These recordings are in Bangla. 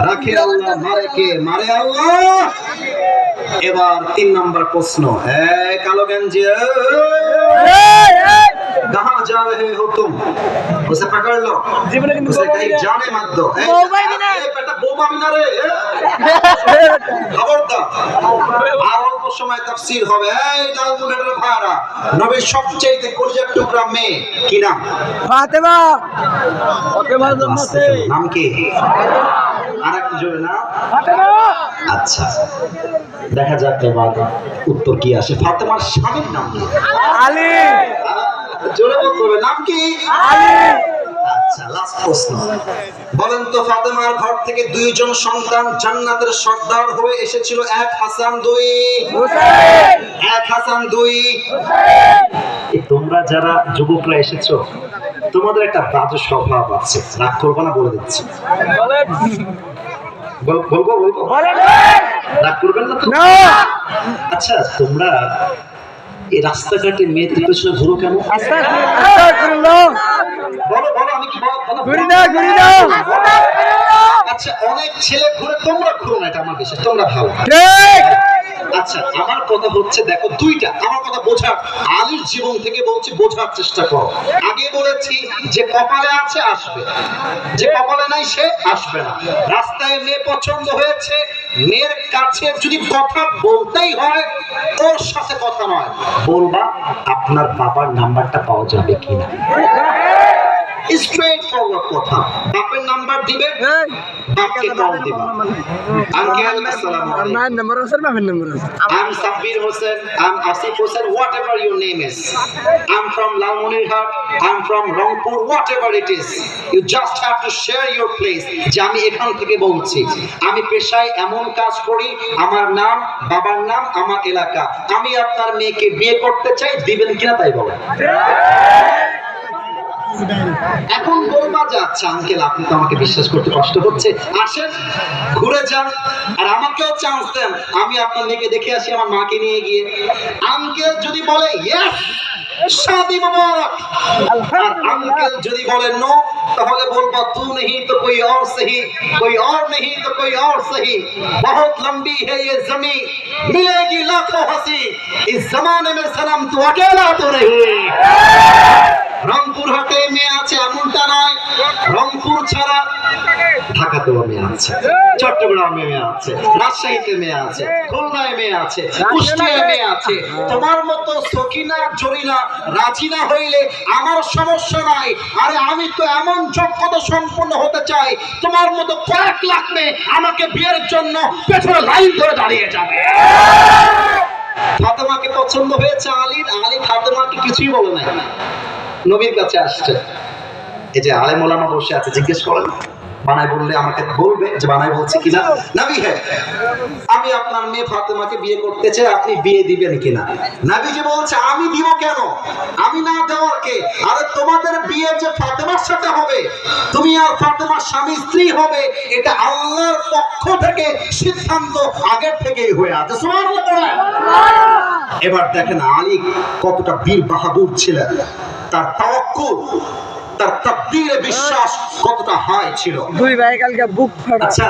রাখে আল্লাহ, মারে কে? মারে আল্লাহ। এবার 3 নম্বর প্রশ্ন। কালো গঞ্জি, कहाँ जा रहे हो तुम? उसे पकड़ लो, उसे कहीं जाने मत दो। बेटा बोमा बिना रे, खबरदार। আর অল্প সময় তাফসীর হবে। এই লালমুনের ভাইরা, নবীর সবচেয়ে কলিজার টুকরা মেয়ে কি নাম? ফাতেমা। ফাতেমার জন্য নাম কি? আরেকটু জোরে না? ফাতেমা। আচ্ছা, দেখা যাক এবার উত্তর কি আসে। ফাতেমার স্বামীর নাম কি? আলী। জোরে বলতে হবে, নাম কি? আলী। আচ্ছা, লাস্ট প্রশ্ন। বলেন তো, ফাতেমার ঘর থেকে 2 জন সন্তান জান্নাতের সর্দার হয়ে এসেছিল। 1 হাসান, 2 হুসাইন। 1 হাসান, 2 তোমরা যারা যুবকরা এসেছো, তোমাদের একটা বাজে স্বভাব আছে, রাগ করবো না বলে দিচ্ছি। বলেন। বলবো বলেন। রাগ করবেন না তো? না। আচ্ছা, তোমরা এই রাস্তাঘাটে মেয়েদের পেছনে ঘুরো কেন? আস্তাগফিরুল্লাহ। বলো বলো, আমি কি বলো? ঘুরি দাও। আচ্ছা, অনেক ছেলে ঘুরে, তোমরা ঘুরো না, এটা আমার বিশ্বাস, তোমরা ভালো। ঠিক। আচ্ছা, আমার কথা হচ্ছে, দেখো দুইটা, আমার কথা বোঝার, আলীর জীবন থেকে বলছি, বোঝার চেষ্টা করো। আগে বলেছি যে কপালে আছে আসবে, যে কপালে নাই সে আসবে না। রাস্তায় মেয়ে পছন্দ হয়েছে, মেয়ের কাছে যদি কথা বলতেই হয়, ওর সাথে কথা নয়, বলবা আপনার বাবার নাম্বারটা পাওয়া যাবে কিনা। স্ট্রেট ফরওয়ার্ড কথা। বাপের নাম্বার দিবে, বাপকে কল দিবা। আঙ্কেল, আসসালামু আলাইকুম। আমার নাম্বার আছে, বাবার নাম্বার আছে। I'm Sabbir Hussain, I'm Asif Hussain, whatever your name is. I'm from Lalmonirhat, I'm from Rangpur, whatever it is. You just have to share your place. যে আমি এখান থেকে বলছি, আমি পেশায় এমন কাজ করি, আমার নাম, বাবার নাম, আমার এলাকা। আমি আপনার মেয়েকে বিয়ে করতে চাই, দিবেন কিনা তাই বলেন। এখন বলবা যে আচ্ছা আঙ্কেল, আপনি তো আমাকে বিশ্বাস করতে কষ্ট হচ্ছে, আসেন ঘুরে যান, আর আমাকেও চান্স দেন, আমি আপনার মেয়েকে দেখে আসি আমার মাকে নিয়ে গিয়ে। আঙ্কেল যদি বলে ইয়েস, শাদি মুবারক। আর আঙ্কেল যদি বলে নো, তাহলে বলবো তু नहीं तो कोई और सही, कोई और नहीं तो कोई और सही, बहुत लंबी है ये जमीन, मिलेगी लाखों हंसी, इस जमाने में सनम तू अकेला तो नहीं। রংপুর হাটে মেয়ে আছে এমনটা নয়, রংপুর ছাড়া ঢাকাতেও মেয়ে আছে, চট্টগ্রামে মেয়ে আছে, রাজশাহীতে মেয়ে আছে, খুলনায় মেয়ে আছে, কুষ্টিয়ায় মেয়ে আছে। তোমার মতো সকিনা জরিনা রাজিনা হইলে আমার সমস্যা নাই। আরে আমি তো এমন যোগ্যতা সম্পন্ন হতে চাই, তোমার মতো কয়েক লাখ মেয়ে আমাকে বিয়ের জন্য পেছনে লাইন ধরে দাঁড়িয়ে যাবে। ফাতেমাকে পছন্দ হয়েছে আলীর, আলী ফাতেমাকে কিছুই বলে নাই, নবীর কাছে আসছে। এই যে আলেম ওলামা বসে আছে, জিজ্ঞেস করেন, বানাই বললে আমাকে বলবে যে বানাই বলছে কিনা। নবী, হ্যাঁ আমি আপনার মেয়ে ফাতেমাকে বিয়ে করতে চাই, আপনি বিয়ে দিবেন কিনা। নবীজি বলছে আমি দিব কেন, আমি না দেওয়ার কে? আরে তোমাদের বিয়ে যে ফাতেমার সাথে হবে, তুমি আর ফাতেমার স্বামী স্ত্রী হবে, এটা আল্লাহর পক্ষ থেকে সিদ্ধান্ত আগের থেকেই হয়ে আছে। সুবহানাল্লাহ বলেন। এবার দেখেন আলী কতটা বীর বাহাদুর ছিলেন, তার তাওয়াক্কুল, তার তাকদীরে বিশ্বাস কতটা হাই ছিল। দুই ভাই কালকে বুক ফাটা। আচ্ছা,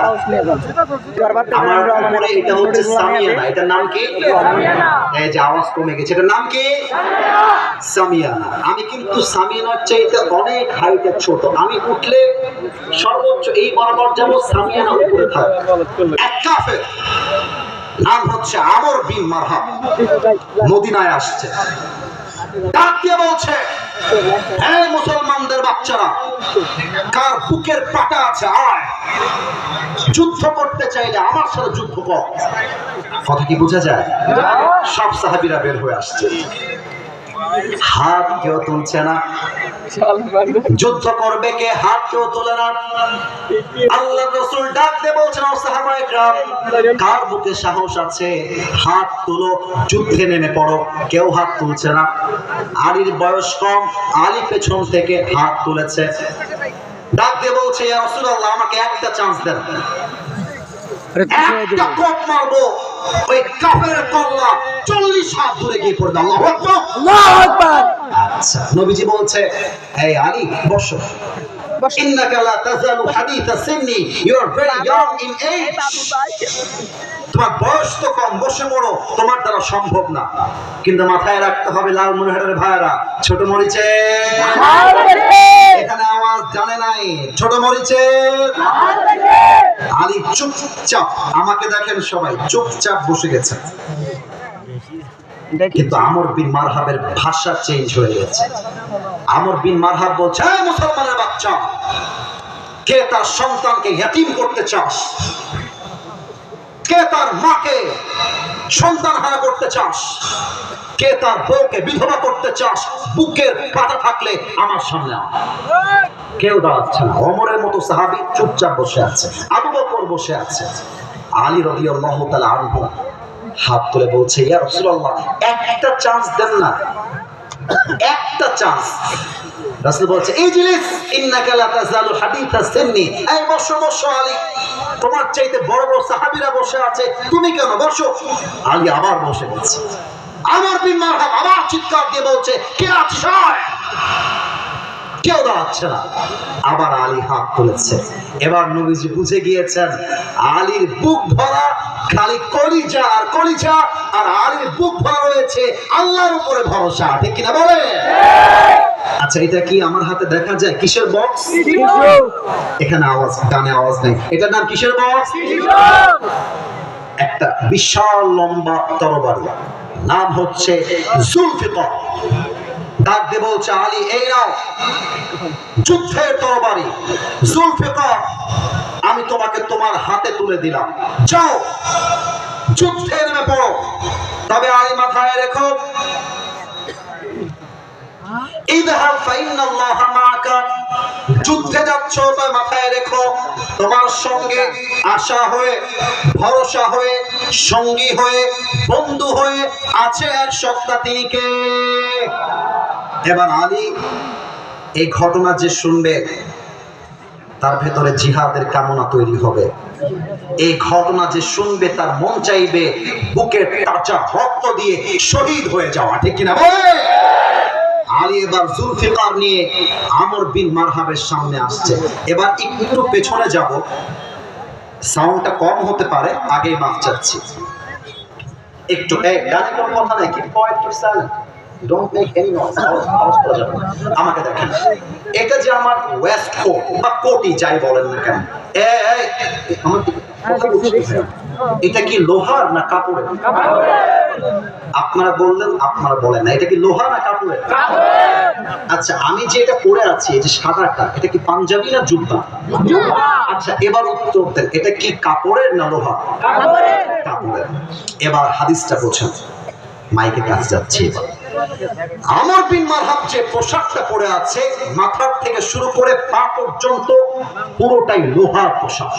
আমার উপরে এটা হচ্ছে সামিয়ানা, এটার নাম কি? এই যে আওয়াজ কমে গেছে, এটার নাম কি? সামিয়ানা। আমি কিন্তু সামিয়ানার চাইতে অনেক হাইটে ছোট, আমি উঠলে সর্বোচ্চ এই বরাবর যাব, সামিয়ানা উপরে থাকে। এক কাফের নাম হচ্ছে আমর বিন মারহাব, মদিনায় আসছে, ডাক দিয়ে বলছে, হ্যাঁ মুসলমানদের বাচ্চারা, কার বুকের পাটা আছে আয়, যুদ্ধ করতে চাইলে আমার সাথে যুদ্ধ কর। কথা কি বোঝা যায়? সব সাহাবীরা বের হয়ে আসছে, হাত কেউ তুলছে না, যুদ্ধ করবে কে, হাত কেউ তোলে না। আল্লাহর রাসূল ডাক দিয়ে বলছেন, ও সাহাবায়ে কেরাম, কার বুকে সাহস আছে হাত তুলো, যুদ্ধে নেমে পড়ো। কেউ হাত তুলছে না। আলীর বয়স কম, আলী পেছন থেকে হাত তুলেছে, ডাক দিয়ে বলছে, ইয়া রাসূলুল্লাহ আমাকে একটা চান্স দেন, একটা কোপ মারবো, ওই কাফেরের কল্লা 40 হাত দূরে গিয়ে পড়বে। আল্লাহু আকবার, আল্লাহু আকবার। আচ্ছা, নবীজি বলছে, এই আলী বসো। ইন্নাকা লা তাযালু হাদিথা সিন্নি, you are very young in age. তোমার বয়স তো কম, বসে পড়ো, তোমার দ্বারা সম্ভব না। কিন্তু মাথায় রাখতে হবে লালমনিরহাটের ভাইরা, ছোট মরিচে এখানে আওয়াজ জানে নাই, ছোট মরিচে আলী চুপচাপ, আমাকে দেখেন সবাই চুপচাপ বসে গেছে। কিন্তু আমর বিন মারহাবের ভাষা চেঞ্জ হয়ে গেছে। আমর বিন মারহাব বলছে, এই মুসলমানের বাচ্চা, কে তার সন্তানকে ইয়াতীম করতে চাস? কে তার মাকে সন্তানহারা করতে চাস? কে তার বউকে বিধবা করতে চাস? বুকের পাতা থাকলে আমার সামনে আয়। কেউ দাঁড়াচ্ছে না। ওমরের মতো সাহাবী চুপচাপ বসে আছে, আবু বকর বসে আছে। আলী রাদিয়াল্লাহু তাআলা আনহু হাত তুলে বলছে, ইয়া রাসূলুল্লাহ, একটা চান্স দেন না, একটা চান্স। রাসূল বলছে, ইজলিস ইন্নাকা লা তাযালু হাদিথা সিন্নি, এই বসো বসো আলী, তোমার চাইতে বড় বড় সাহাবীরা বসে আছে, তুমি কেন? বসো। আলী আবার বসে গেছে। আমর বিন মারহাব আবার চিৎকার দিয়ে বলছে, কে আছিস? কেউ দাঁড়াচ্ছে না। আবার আলী হাত তুলেছে। এবার নবীজি বুঝে গিয়েছেন আলীর বুক ভরা খালি কলিজা আর কলিজা, আর আলীর বুক ভরা রয়েছে আল্লাহর উপরে ভরসা। ঠিক কিনা বলে? আচ্ছা, এটা কি আমার হাতে দেখা যায়? কিসের বক্স? এখানে আওয়াজ, ডানে আওয়াজ নেই। এটার নাম কিসের বক্স? একটা বিশাল লম্বা তরবারি, নাম হচ্ছে জুলফিকার। ডাক দিয়ে বলছে, আলী এই নাও যুদ্ধের তরবারি জুলফিকার, আমি তোমাকে তোমার হাতে তুলে দিলাম, যাও যুদ্ধে নেমে পড়ো। তবে আলী মাথায় রেখো, ইযহাব ফাইন্নাল্লাহা মাআকা, যুদ্ধে যাচ্ছ তো মাথায় রেখো তোমার সঙ্গে আশা হয়ে, ভরসা হয়ে, সঙ্গী হয়ে, বন্ধু হয়ে আছে এক সত্তা, তিনি কে? এবার আলী এই ঘটনা যে শুনবে তার ভেতরে জিহাদের কামনা তৈরি হবে। এই ঘটনা যে শুনবে তার মন চাইবে বুকের তাজা রক্ত দিয়ে শহীদ হয়ে যাওয়া। ঠিক কিনা বলে? আলী এবার জুলফিকার নিয়ে আমর বিন মারহাবের সামনে আসছে। এবার একটু পেছনে যাব, সাউন্ডটা কম হতে পারে, আগেই মাফ চাচ্ছি। একটু গানে কোনো কথা নাই, কি point two silent, don't make any noise, আওয়াজ করা যাবে না। আমাকে দেখেন, এটা যে আমার ওয়েস্ট কোট বা কোটি যাই বলেন না কেন, আমার কথা বলছি, এটা কি লোহার না কাপড়ের? আপনারা বললেন, আপনারা বলেন না, এটা কি লোহা না কাপড়ের? আচ্ছা, আমি যে এটা পরে আছি, এই যে সাদাটা, এটা কি পাঞ্জাবি না জুব্বা? আচ্ছা, এবার উত্তর দেন, এটা কি কাপড়ের না লোহা? কাপড়ের। এবার হাদিসটা বোঝেন, মাইকের কাছে যাচ্ছে। এবার আমর বিন মারহাব যে পোশাকটা পরে আছে, মাথার থেকে শুরু করে পা পর্যন্ত পুরোটাই লোহার পোশাক।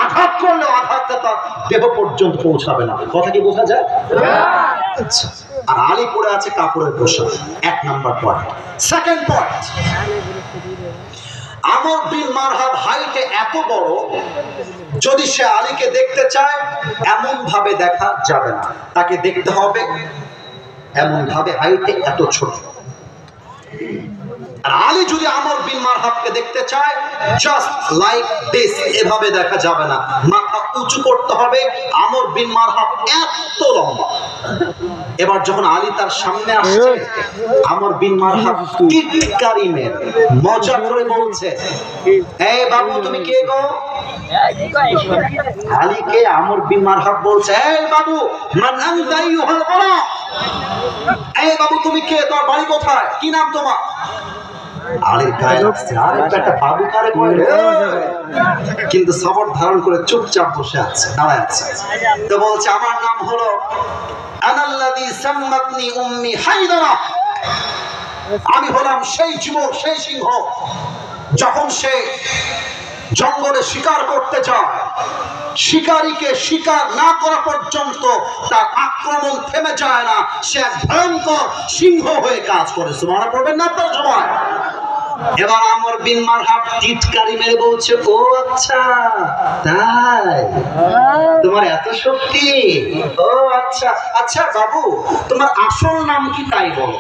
আঘাত করলে আঘাতটা তার দেহ পর্যন্ত পৌঁছাবে না। কথা কি বোঝা যায়? আচ্ছা, আর আলী পরে আছে কাপড়ের পোশাক। এক নাম্বার পয়েন্ট। সেকেন্ড পয়েন্ট, আমর বিন মারহাব হাইটে এত বড়, যদি সে আলীকে দেখতে চায় এমন ভাবে দেখা যাবে না, তাকে দেখতে হবে এমন ভাবে হাইটে এত ছোট। আর আলী যদি আমর বিন মারহাবকে দেখতে চায় জাস্ট লাইক দিস, এভাবে দেখা যাবে না, মাথা উঁচু করতে হবে। আমর বিন মারহাব এত লম্বা। এবার যখন আলী তার সামনে আসছে, আমর বিন মারহাব টিটকারি মেরে মজা করে বলছে, এই বাবু তুমি কে গো? আলীকে আমর বিন মারহাব বলছে, এই বাবু মান আনতা আইয়ুহাল গলা, এই বাবু তুমি কে? তোমার বাড়ি কোথায়? কি নাম তোমার? আলীর গায়ে লাগছে, আর একটা বাবু কারে কয়? কিন্তু সবর ধারণ করে চুপচাপ বসে আছে, দাঁড়ায় আছে। তো বলছে, আমার নাম হলো আনাল্লাযী সাম্মাতনি উম্মি হায়দারা, আমি হলাম সেই যুবক, সেই সিংহ, যখন সে জঙ্গলে শিকার করতে যায়, শিকারীকে শিকার না করা পর্যন্ত তার আক্রমণ থেমে যায় না, সে এক ভয়ঙ্কর সিংহ হয়ে কাজ করে। সুবহানাল্লাহ পড়বেন না আপনার সবাই? এবার আমর বিন মারহাব টিটকারি মেরে বলছে, ও আচ্ছা তাই, তোমার এত শক্তি? ও আচ্ছা, আচ্ছা বাবু তোমার আসল নাম কি তাই বলো?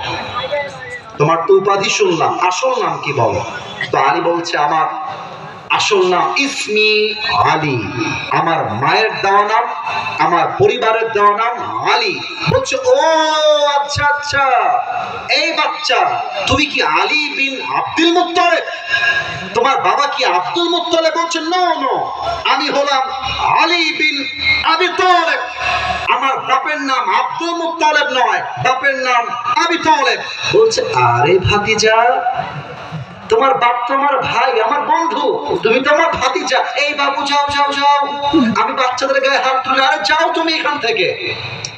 তোমার তো উপাধি শুনলাম, আসল নাম কি বলো? তো আলী বলছে আমার আসল নাম ইসমি আলী, আমার মায়ের দেওয়া নাম, আমার পরিবারের দেওয়া নাম আলী। বলছে ও আচ্ছা আচ্ছা, এই বাচ্চা তুমি কি আলী বিন আব্দুল মুত্তালিব? তোমার বাবা কি আব্দুল মুত্তালিব? বলছে নো নো, আমি হলাম আলী বিন আবি তালেব। আমার বাপের নাম আব্দুল মুত্তালিব নয়, বাপের নাম আবি তালেব। বলছে আরে ভাতিজা, তোমার বাপ তো আমার ভাই, আমার বন্ধু, তুমি তো আমার ভাতিজা। এই বাবু যাও যাও যাও, আমি বাচ্চাদের গায়ে হাত তুলে, আরে যাও তুমি এখান থেকে।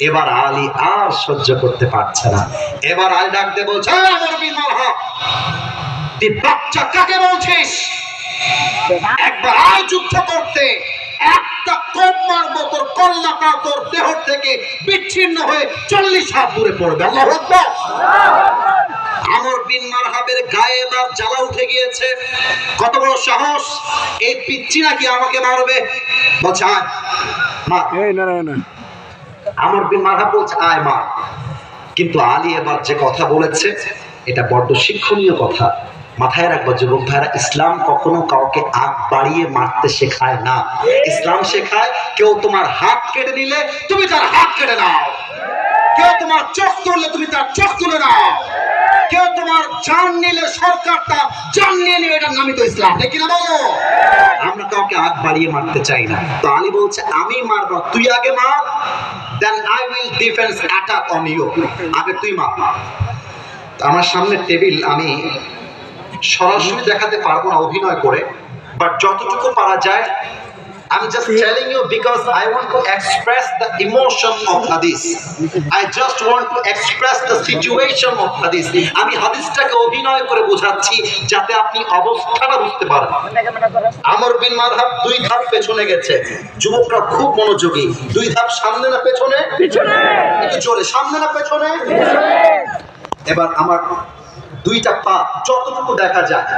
এবার আলী আর সহ্য করতে পারছে না। এবার আলী ডাকতে বলছে আমার বিন মারহাব, তুই বাচ্চা কাকে বলছিস? একবার আয় যুদ্ধ করতে, একটা কোপ মারবো তোর কল্লাটা তোর দেহ থেকে বিচ্ছিন্ন হয়ে 40 হাত দূরে পড়বে। আল্লাহু আকবার। আমর বিন মারহাবের গায়ে এবার জ্বালা উঠে গিয়েছে। কত বড় সাহস, এই পিচ্চি নাকি আমাকে মারবে? বলছে আয় মার। এই না না না, আমর বিন মারহাব বলছে আয় মার। কিন্তু আলী এবার যে কথা বলেছে এটা বড্ড শিক্ষণীয় কথা। মাথায় রাখবো যুবক ভাইরা, ইসলাম কখনো কাউকে আগ বাড়িয়ে মারতে শেখায় না। ইসলাম শেখায় কেউ তোমার হাত কেটে নিলে তুমি তার হাত কেটে নাও, কেউ তোমার চোখ তুললে তুমি তার চোখ তুলে নাও, কেউ তোমার জান নিলে সরকারটা জান নিয়ে নিবে। এটার নামই তো ইসলাম, ঠিক কিনা বলো? আমরা কাউকে আগ বাড়িয়ে মারতে চাই না। তো আলী বলছে আমি মারবো, তুই আগে মার, then I will defence attack on you. আগে তুই মার। আমার সামনে টেবিল, আমি সরাসরি দেখাতে পারবো না অভিনয় করে, বাট যতটুকু পারা যায় I'm just telling you because I want to express the emotion of hadith. I just want to express the situation of hadith. আমি হাদিসটাকে অভিনয় করে বোঝাচ্ছি যাতে আপনি অবস্থাটা বুঝতে পারেন। আমর বিন মারহাব 2 ধাপ পেছনে গেছে। যুবকরা খুব মনোযোগী। 2 ধাপ সামনে না পেছনে? পেছনে। একটু জোরে, সামনে না পেছনে? পেছনে। এবার আমার 2টা পা যতটুকু দেখা যায়,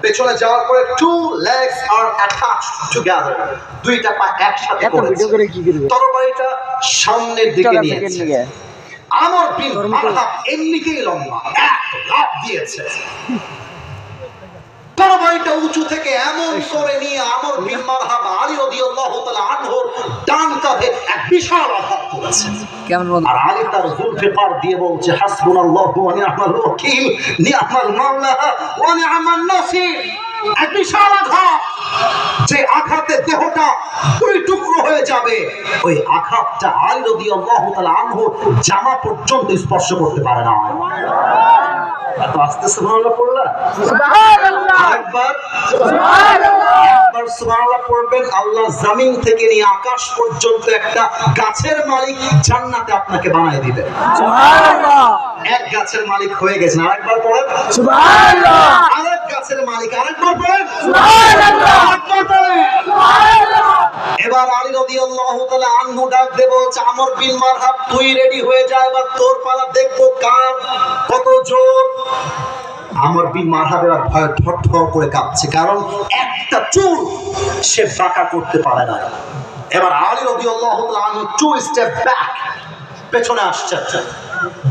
পেছনে যাওয়ার পরে 2 legs are attached together, 2টা পা একসাথে করেছে। তরবারিটা সামনের দিকে নিয়েছে। আমর বিন মারহাব এমনিতেই লম্বা, এক লাফ দিয়েছে। তরবারিটা উঁচু থেকে এমন করে নিয়ে আমর বিন মারহাব আলী রাদিয়াল্লাহু তাআলা আনহুর ডান কাঁধে এক বিশাল আঘাত করেছে। আর আলী তার জুলফিকার দিয়ে বলছে হাসবুনাল্লাহু ওয়া নি'মাল ওয়াকিল, নি'মাল মাওলা ওয়া নি'মান নাসির। এক বিশাল আঘাত, যে আঘাতে দেহটা 2 টুকরো হয়ে যাবে, ওই আঘাতটা আলী রাদিয়াল্লাহু তাআলা আনহু জামা পর্যন্ত স্পর্শ করতে পারে না। এত আস্তে সুবহানাল্লাহ পড়লা? সুবহানাল্লাহ। আরেকবার সুবহানাল্লাহ। একবার সুবহানাল্লাহ পড়বেন, আল্লাহ জমিন থেকে নিয়ে আকাশ পর্যন্ত একটা গাছের মালিক জান্নাতে আপনাকে বানায় দিবে। সুবহানাল্লাহ। এক গাছের মালিক হয়ে গেছেন। আরেকবার পড়েন সুবহানাল্লাহ। আরেক গাছের মালিক, আরেকবার পড়েন সুবহানাল্লাহ। আরেকবার পড়েন সুবহানাল্লাহ। এবার আলী রাদিয়াল্লাহু তাআলা আনহু ডাক দেব, আমর বিন মারহাব তুই রেডি হয়ে যা, এবার তোর পালা, দেখবো কার কত জোর। আমর বিন মারহাব এবার ভয় থরথর করে কাঁপছে, কারণ একটা চুল সে বাঁকা করতে পারে না। এবার আলী রাদিয়াল্লাহু তাআলা আনহু 2 স্টেপ ব্যাক, পেছনে আসছে।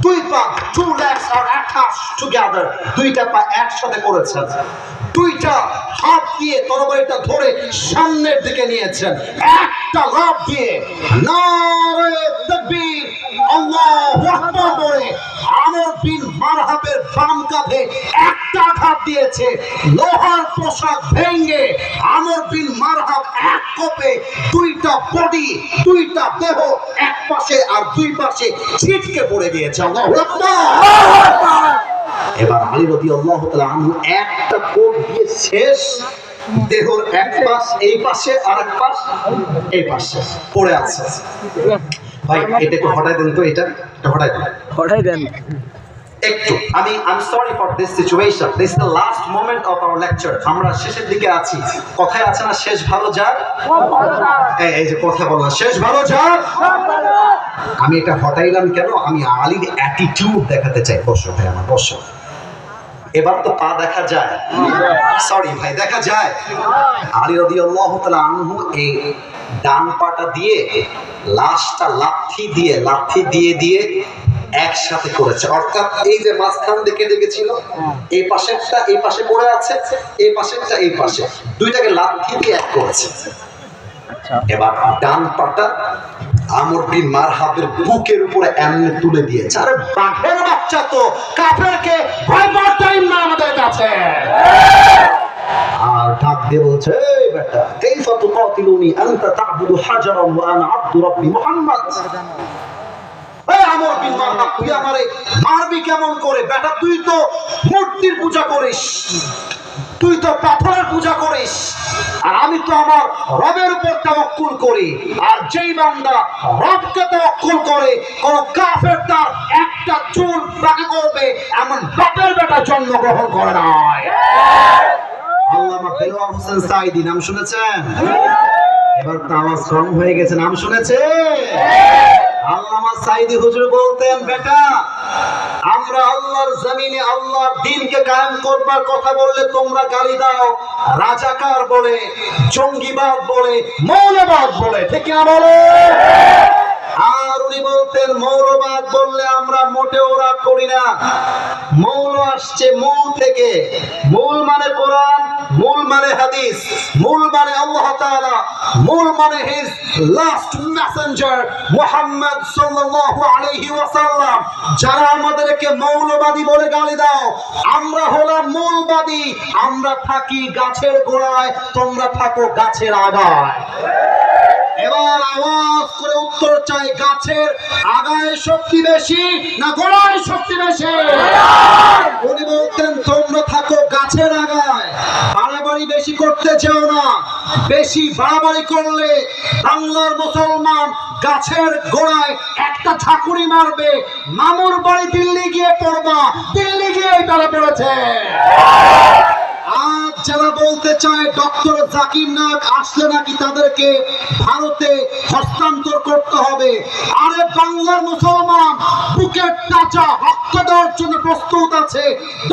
2 পা, 2 legs are attached together, 2টা পা একসাথে করেছেন। 2টা হাত দিয়ে তরবারিটা ধরে সামনের দিকে নিয়েছেন। একটা লাফ দিয়ে নারে তাকবীর, আল্লাহু আকবার বলে আমর বিন মারহাবের বাম কাঁধে একটা আঘাত দিয়েছে। লোহার পোশাক ভেঙে আমর বিন মারহাব এক কোপে 2টা বডি, 2টা দেহ এক পাশে আর 2 পাশে ছিটকে পড়ে গিয়েছে। আল্লাহু আকবার। এবার আলী রাদিয়াল্লাহু তাআলা আনহু একটা কোপ দিয়ে শেষ। দেহর এক পাশ এই পাশে আর এক পাশ এই পাশে পড়ে আছে। ভাই এটা একটু হটাই দেন তো, এটা হটাই দেন একটু। I'm sorry for this situation. This is the last moment of our lecture. আমরা শেষের দিকে আছি। কথায় আছে না, শেষ ভালো যার। এই যে কথা বললাম, শেষ ভালো যার। আমি এটা হটাইলাম কেন? আমি আলীর অ্যাটিটিউড দেখাতে চাই। বসো ভাই, আমার বসো। এবার তো পা দেখা যায়, সরি ভাই, দেখা যায়। আলী রাদিয়াল্লাহু তাআলা আনহু এই ডান পাটা দিয়ে লাশটা লাথি দিয়ে একসাথে করেছে, অর্থাৎ এই যে মাঝখান দিকে দেখেছিল এই পাশেরটা এই পাশে পড়ে আছে, এই পাশেরটা এই পাশে, দুইটাকে লাথি দিয়ে এক করেছে। এবার ডান পাটা আমর বিন মারহাবের বুকের উপরে এমনি তুলে দিয়েছে। আরে বাঘের বাচ্চা তো, কাফেরকে ভয় পাওয়ার না আমাদের কাছে। আর ডাক দিয়ে বলছে, এই বেটা কাইফা তুকাতিলুনি আনতা তা'বুদু হাজারান ওয়া আনা আব্দু রাব্বি মুহাম্মদ। এই আমর বিন মারহাব, তুই আমারে মারবি কেমন করে? বেটা তুই তো মূর্তির পূজা করিস, তুই তো পাথরের পূজা করিস, আর আমি তো আমার রবের উপর তাওয়াক্কুল করি। আর যেই বান্দা রবকে তাওয়াক্কুল করে, কোন কাফের তার একটা চুল বাঁকা করবে এমন বাপের বেটা জন্মগ্রহণ করে নাই। আল্লামা দেলোয়ার হোসেন সাঈদী নাম শুনেছেন? এবার তো আওয়াজ কম হয়ে গেছে, নাম শুনেছেন? আল্লামা সাঈদী হুজুর বলতেন, বেটা আমরা আল্লাহর জমিনে আল্লাহর দ্বীনকে কায়েম করবার কথা বললে তোমরা গালি দাও, রাজাকার বলে, জঙ্গিবাদ বলে, মৌলবাদ বলে, ঠিক না বলে? আর উনি বলতেন, মৌলবাদ বললে আমরা মোটেও রাগ করি না। মৌল আসছে মূল থেকে, মূল মানে কোরআন, মূল মানে হাদিস, মূল মানে আল্লাহ তাআলা, মূল মানে হিজ লাস্ট মেসেঞ্জার মুহাম্মদ সাল্লাল্লাহু আলাইহি ওয়াসাল্লাম। যারা আমাদেরকে মৌলবাদী বলে গালি দাও, আমরা হলাম মূলবাদী। আমরা থাকি গাছের গোড়ায়, তোমরা থাকো গাছের আগায়। এবার আওয়াজ করে উত্তর চাই, গাছের আগায় শক্তি বেশি না গোড়ায় শক্তি বেশি? উনি বলতেন, তোমরা থাকো গাছের আগায়, বাড়াবাড়ি বেশি করতে চাও না। বেশি বাড়াবাড়ি করলে বাংলার মুসলমান গাছের গোড়ায় একটা ঝাঁকুনি মারবে, মামুর বাড়ি দিল্লি গিয়ে পড়বা, দিল্লি গিয়ে তারা পড়েছে। আজ যারা বলতে চায় ডক্টর জাকির নায়েক আসলে নাকি তাদেরকে ভারতে হস্তান্তর করতে হবে, আরে বাংলার মুসলমান বুকের তাজা রক্ত দেওয়ার জন্য প্রস্তুত আছে।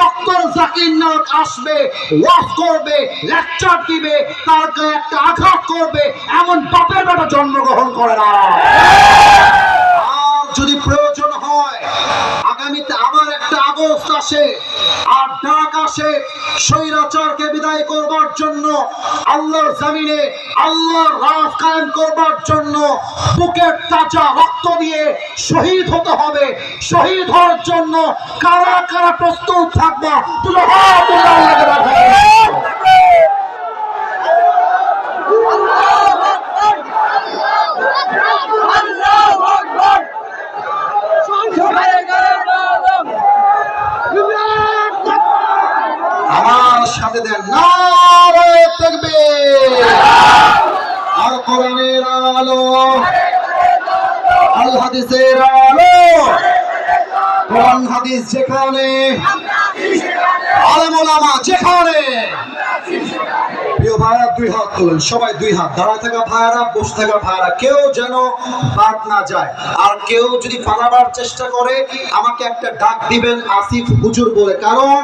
ডক্টর জাকির নায়েক আসবে, ওয়াজ করবে, লেকচার দিবে, তার গায়ে একটা আঘাত করবে, এমন বাপের বেটা জন্মগ্রহণ করে না। আর যদি প্রয়োজন হয় আগামীতে আবার একটা আগস্ট আসে আর ডাক আসে স্বৈরাচারকে বিদায় করবার জন্য, আল্লাহর জমিনে আল্লাহর রাজ কায়েম করবার জন্য বুকের তাজা রক্ত দিয়ে শহীদ হতে হবে। শহীদ হওয়ার জন্য কারা কারা প্রস্তুত থাকবা? তুলো হাত আল্লাহকে রাখো। আমার সাথে দেন নারে তাকবীর। আর কোরআনের আলো, আল হাদিসের আলো, কোরআন হাদিস যেখানে, আলেম ওলামা যেখানে। প্রিয় ভাইরা, দুই হাত তোলেন, সবাই দুই হাত। দাঁড়ায় থাকা ভাইরা, বসে থাকা ভাইরা, কেউ যেন বাদ না যায়। আর কেউ যদি পালাবার চেষ্টা করে আমাকে একটা ডাক দিবেন আসিফ হুজুর বলে, কারণ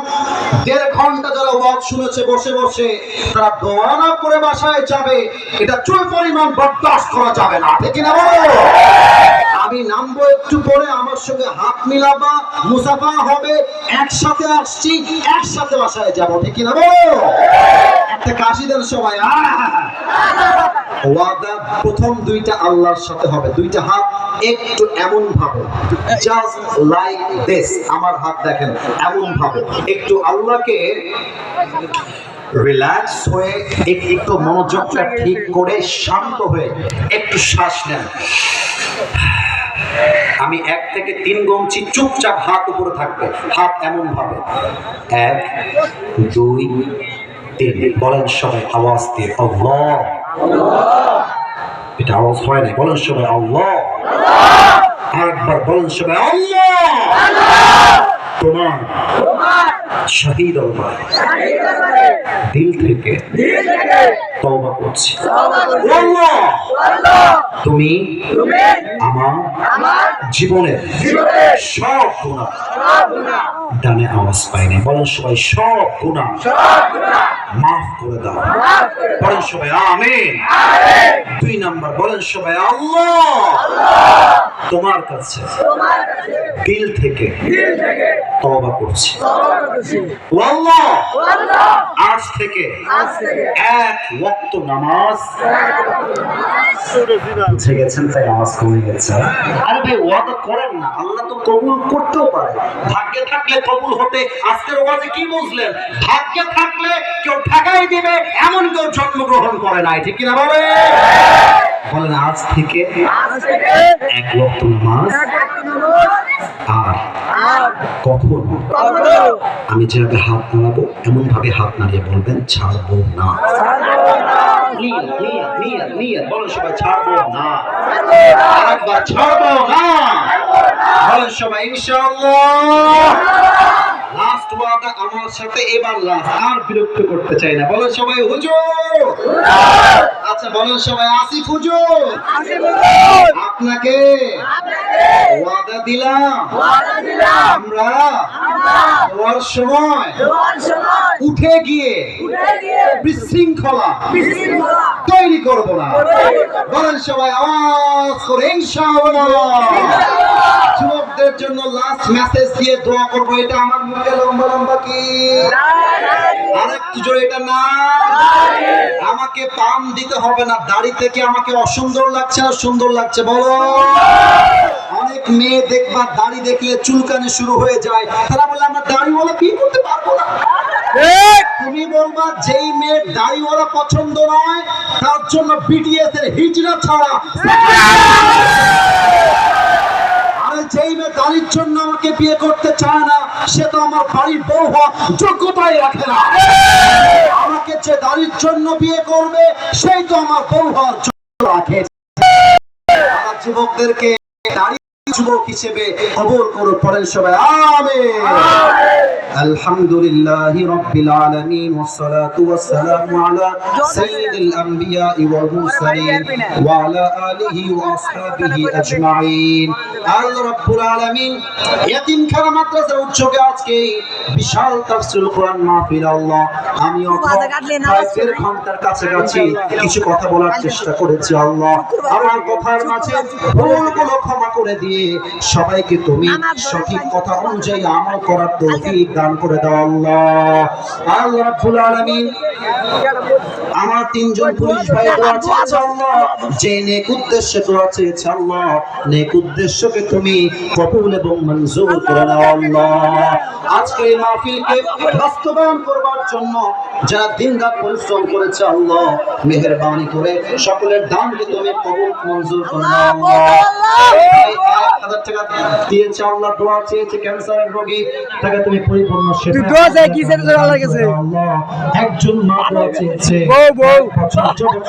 1.5 ঘন্টা যারা ওয়াজ শুনেছে বসে বসে, তারা দোয়া না করে বাসায় যাবে, এটা চুল পরিমাণ বরদাস্ত করা যাবে না, ঠিক না বলো? আমি নামবো একটু পরে, আমার সঙ্গে হাত মিলাবা, মুসাফা হবে, একসাথে আসছি, একসাথে বাসায় যাবো, ঠিক না বলো? একটা কাশি দেন সবাই। ওয়াদা প্রথম দুইটা আল্লাহর সাথে হবে। দুইটা হাত একটু এমন ভাবে, জাস্ট লাইক দিস, আমার হাত দেখেন এমন ভাবে, একটু আল্লাহকে রিল্যাক্স হয়ে একটু মনোযোগটা ঠিক করে শান্ত হয়ে একটু শ্বাস নেন। আমি 1 থেকে 3 গুনছি, চুপচাপ হাত উপরে থাকবে, হাত এমন ভাবে 1 2 3 বলেন সবাই আওয়াজ দিয়ে আল্লাহ। এটা আওয়াজ হয় না, বলেন সবাই আল্লাহ। আরেকবার বলেন সবাই আল্লাহ। তোমার শহীদ আল্লাহ দিল থেকে তওবা করছি, আল্লাহ তুমি আমার জীবনের সব গুনাহ ডানে আওয়াজ পাই নাই। বলেন সবাই সব গুনাহ মাফ করে দাও। বলেন সবাই আমিন। 2 নাম্বার বলেন সবাই আল্লাহ তোমার কাছে দিল থেকে তওবা করছি। আল্লাহ আজ থেকে 1 ওয়াক্ত নামাজ বুঝে গেছেন, তাই আওয়াজ কমে গেছে। আরে ভাই ওয়াদা করেন না, আল্লাহ তো কবুল করতেও পারে। ভাগ্যে থাকলে কবুল হতে আজকের ওয়াজে কি বুঝলেন? ভাগ্যে থাকলে কেউ ঠেকাই দিবে এমন কেউ জন্মগ্রহণ করে নাই, ঠিক কিনা বলে? বলেন আজ থেকে 1 ওয়াক্ত নামাজ আর কখনো আমি যেভাবে হাত নাড়াবো এমন ভাবে হাত নাড়িয়ে বলবেন ছাড়বো না। বলেন সবাই ছাড়বো না। আরেকবার ছাড়বো না। বলেন সবাই ইনশাআল্লাহ। লাস্ট ওয়াদা আমার সাথে, এবার লাস্ট, আর বিরক্ত করতে চাই না। বলেন সবাই হুজুর। আচ্ছা বলেন সবাই আসিফ হুজুর। আপনাকে ওয়াদা দিলাম আমরা হওয়ার সময় উঠে গিয়ে বিশৃঙ্খলা তৈরি করব না। বলেন সবাই আওয়াজ করে ইনশাআল্লাহ। যুবকদের জন্য লাস্ট মেসেজ দিয়ে দোয়া করব। এটা আমার মুখে লম্বা লম্বা কি আরেকটু জোরে এটা না, আমাকে পাম দিতে হবে না। দাড়ি থেকে আমাকে অসুন্দর লাগছে না সুন্দর লাগছে বলো? অনেক মেয়ে দেখবা দাড়ি দেখলে চুলকানি শুরু হয়ে যায়, তারা বলে আমরা দাড়িওয়ালা কি করতে পারবো না। তুমি বলবা যেই মেয়ের দাড়িওয়ালা পছন্দ নয় তার জন্য বিটিএস এর হিজরা ছাড়া, আর যেই মেয়ে দাড়ির জন্য আমাকে বিয়ে করতে চায় না সে তো আমার বাড়ির বউ হওয়ার যোগ্যতাই রাখে না। আমাকে যে দাড়ির জন্য বিয়ে করবে সেই তো আমার বউ হওয়ার যোগ্যতা রাখে। আমার যুবকদেরকে দাড়ি যুবক হিসেবে কবুল করুন। পড়েন সবাই আমিন। আলহামদুলিল্লাহি রাব্বিল আলামিন ওয়াসসালাতু ওয়াসসালামু আলা সাইয়্যিদিল আমবিয়া ওয়াল মুরসালিন ওয়া আলা আলিহি ওয়া আসহাবিহি আজমাইন। আল্লাহ রাব্বুল আলামিন ইয়াতিমখানা মাদ্রাসার উৎসবে আজকে বিশাল তাফসীরুল কোরআন মাহফিল। আল্লাহ আমি প্রায় ঘন্টার কাছাকাছি কিছু কথা বলার চেষ্টা করেছি। আল্লাহ আমার কথার মাঝে ভুলগুলো ক্ষমা করে দিয়ে সবাইকে তুমি সঠিক কথা অনুযায়ী আমল করার তৌফিক দান করে দাও। আল্লাহ আল্লাহ রাব্বুল আলামিন আমার 3 জন পুলিশ ভাই দোয়া চেয়েছে আল্লাহ, যে নেক উদ্দেশ্যে দোয়া চেয়েছে আল্লাহ নেক উদ্দেশ্যকে তুমি কবুল এবং মঞ্জুর করে নাও। আল্লাহ আজকে এই মাহফিলকে বাস্তবায়ন করবার জন্য যারা দিনরাত পরিশ্রম করেছে আল্লাহ মেহেরবানি করে সকলের দানকে তুমি কবুল মঞ্জুর করে নাও। আল্লাহ 1000 টাকা দিয়েছে আল্লাহ, দোয়া চেয়েছে ক্যান্সারের রোগী, তাকে তুমি পরিপূর্ণ সেবা দোয়া চাই কি সেটা আল্লাহর কাছে। আল্লাহ একজন মা দোয়া চেয়েছে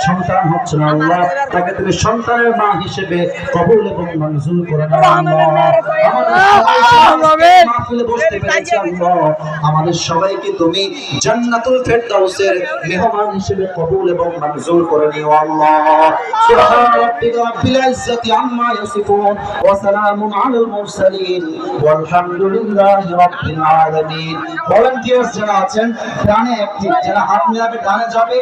সন্তান হচ্ছে না আল্লাহ, তাকে তুমি সন্তানের মা হিসেবে কবুল এবং মঞ্জুর করে নাও। মাহফিলে বসতে পেরেছি আল্লাহ, আমাদের সবাইকে তুমি জান্নাতুল ফেরদাউসের মেহমান হিসেবে কবুল এবং মঞ্জুর করে নিও। আল্লাহ সুবহান রাব্বিকা রাব্বিল ইজ্জাতি আম্মা ইয়াসিফুন ওয়া সালামুন আলাল মুরসালিন ওয়ালহামদুলিল্লাহি রাব্বিল আলামিন। ভলান্টিয়ার্স যারা আছেন ডানে একটি, যারা হাত মিলাবে ডানে যাবে।